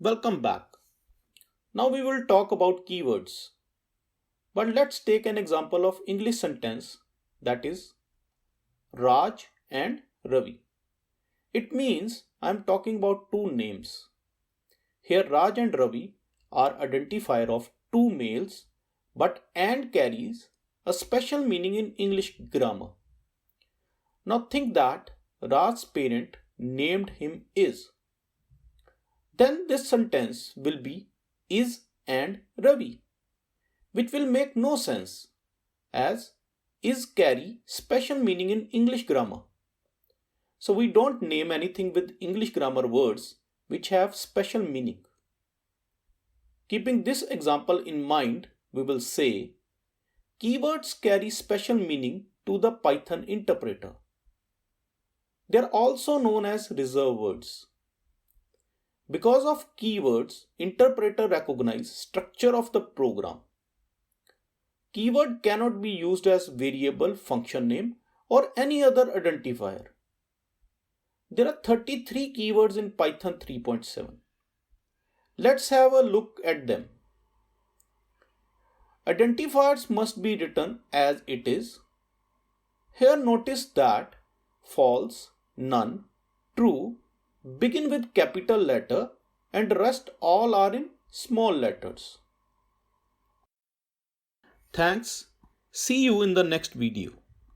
Welcome back. Now we will talk about keywords. But let's take an example of English sentence, that is Raj and Ravi. It means I am talking about two names. Here Raj and Ravi are identifier of two males, but and carries a special meaning in English grammar. Now think that Raj's parent named him is. Then this sentence will be is and Ravi, which will make no sense as is carry special meaning in English grammar. So we don't name anything with English grammar words which have special meaning. Keeping this example in mind, we will say keywords carry special meaning to the Python interpreter. They are also known as reserved words. Because of keywords, interpreter recognize structure of the program. Keyword cannot be used as variable, function name, or any other identifier. There are 33 keywords in Python 3.7. Let's have a look at them. Identifiers must be written as it is. Here notice that false, none, true begin with capital letter and rest all are in small letters. Thanks. See you in the next video.